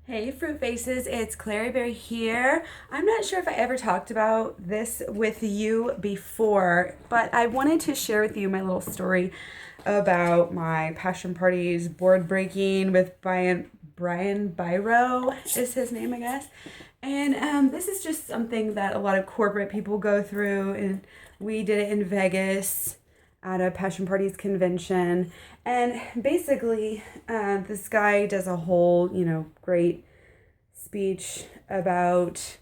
Hey, Fruit Faces, it's Clary Bear here. I'm not sure if I ever talked about this with you before, but I wanted to share with you my little story about my passion parties board breaking with Brian Byro is his name, I guess. And this is just something that a lot of corporate people go through, and we did it in Vegas at a passion parties convention. And basically, this guy does a whole, great speech about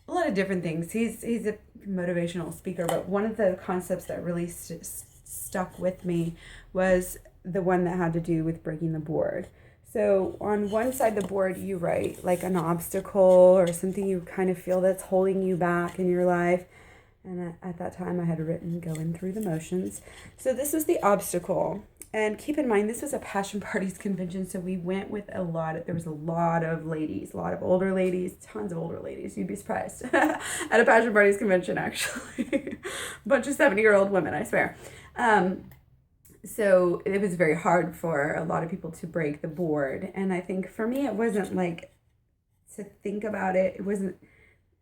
a lot of different things. He's a motivational speaker, but one of the concepts that really stuck with me was the one that had to do with breaking the board. So on one side of the board, you write like an obstacle or something you kind of feel that's holding you back in your life. And at that time, I had written going through the motions. So this was the obstacle. And keep in mind, this was a passion parties convention. So we went with there was a lot of ladies, a lot of older ladies, tons of older ladies. You'd be surprised at a passion parties convention, actually. Bunch of 70-year-old women, I swear. So it was very hard for a lot of people to break the board. And I think for me, it wasn't like to think about it. It wasn't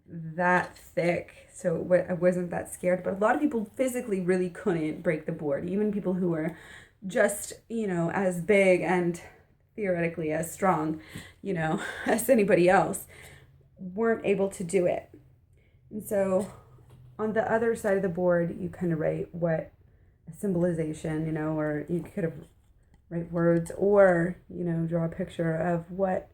that thick, so I wasn't that scared. But a lot of people physically really couldn't break the board, even people who were just, as big and theoretically as strong, as anybody else, weren't able to do it. And so on the other side of the board, you kind of write what a symbolization, or you could have write words or, draw a picture of what,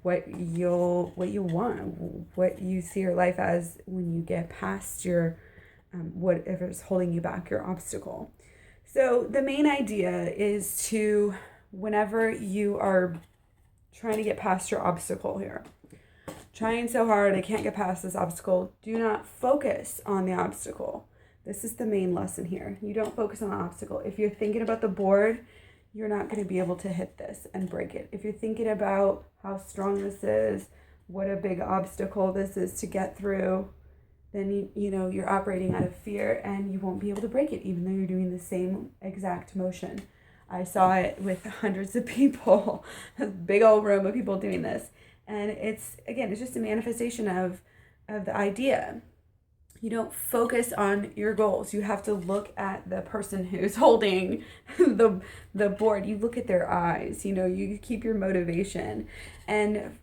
what you want, what you see your life as when you get past your whatever's holding you back, your obstacle. So the main idea is to, whenever you are trying to get past your obstacle here, trying so hard I can't get past this obstacle, do not focus on the obstacle. This is the main lesson here. You don't focus on the obstacle. If you're thinking about the board, you're not going to be able to hit this and break it. If you're thinking about how strong this is, what a big obstacle this is to get through, then you're operating out of fear and you won't be able to break it, even though you're doing the same exact motion. I saw it with hundreds of people, a big old room of people doing this. And it's just a manifestation of the idea. You don't focus on your goals. You have to look at the person who's holding the board. You look at their eyes. You keep your motivation and,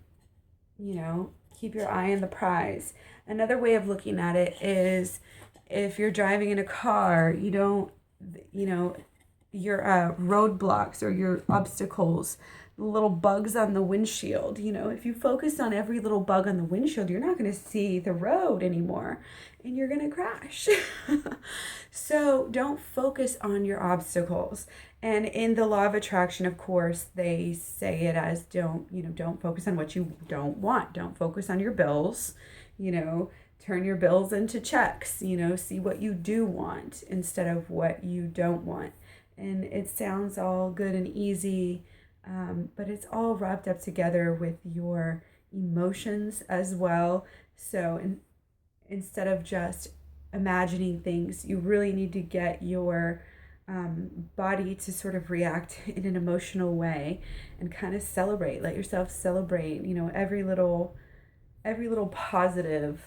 keep your eye on the prize. Another way of looking at it is if you're driving in a car, you don't, your roadblocks or your obstacles, the little bugs on the windshield. If you focus on every little bug on the windshield, you're not going to see the road anymore and you're going to crash. So don't focus on your obstacles. And in the law of attraction, of course, they say it as don't focus on what you don't want. Don't focus on your bills, turn your bills into checks, see what you do want instead of what you don't want. And it sounds all good and easy, but it's all wrapped up together with your emotions as well. So instead of just imagining things, you really need to get your body to sort of react in an emotional way and kind of celebrate. Let yourself celebrate, every little positive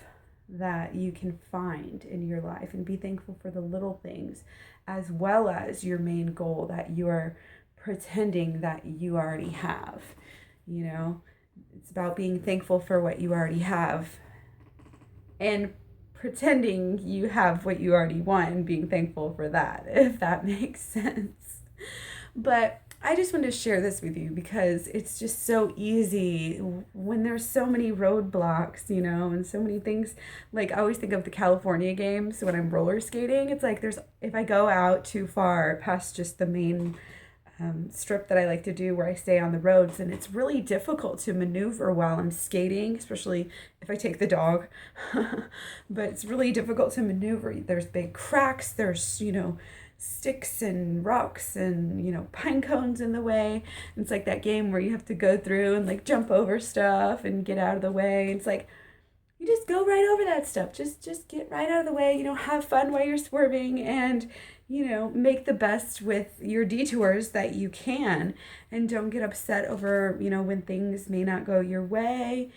that you can find in your life, and be thankful for the little things as well as your main goal that you're pretending that you already have. It's about being thankful for what you already have and pretending you have what you already want and being thankful for that, if that makes sense. But I just wanted to share this with you because it's just so easy when there's so many roadblocks, and so many things. Like, I always think of the California games when I'm roller skating. It's like if I go out too far past just the main strip that I like to do where I stay on the roads, and it's really difficult to maneuver while I'm skating, especially if I take the dog. But it's really difficult to maneuver. There's big cracks, there's sticks and rocks and pine cones in the way. It's like that game where you have to go through and like jump over stuff and get out of the way. It's like you just go right over that stuff. Just get right out of the way. Have fun while you're swerving, and make the best with your detours that you can, and don't get upset over, when things may not go your way.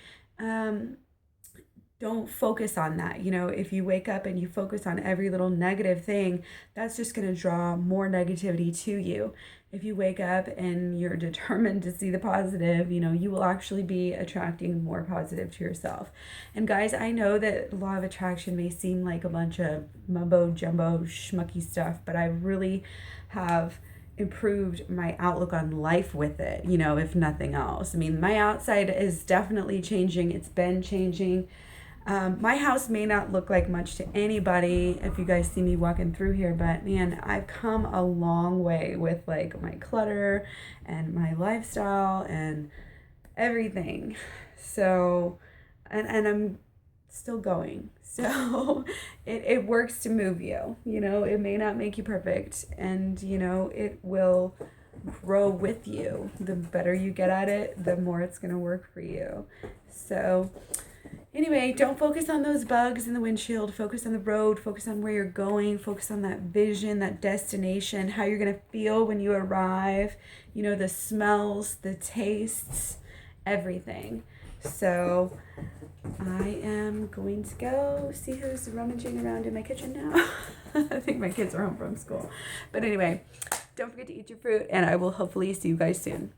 Don't focus on that. If you wake up and you focus on every little negative thing, that's just going to draw more negativity to you. If you wake up and you're determined to see the positive, you will actually be attracting more positive to yourself. And guys, I know that law of attraction may seem like a bunch of mumbo jumbo schmucky stuff, but I really have improved my outlook on life with it, if nothing else. I mean, my outside is definitely changing. It's been changing. My house may not look like much to anybody if you guys see me walking through here, but man, I've come a long way with like my clutter and my lifestyle and everything. So, and I'm still going. So it works to move you. It may not make you perfect, and it will grow with you. The better you get at it, the more it's going to work for you. So anyway, don't focus on those bugs in the windshield. Focus on the road. Focus on where you're going. Focus on that vision, that destination, how you're going to feel when you arrive. The smells, the tastes, everything. So I am going to go see who's rummaging around in my kitchen now. I think my kids are home from school. But anyway, don't forget to eat your fruit, and I will hopefully see you guys soon.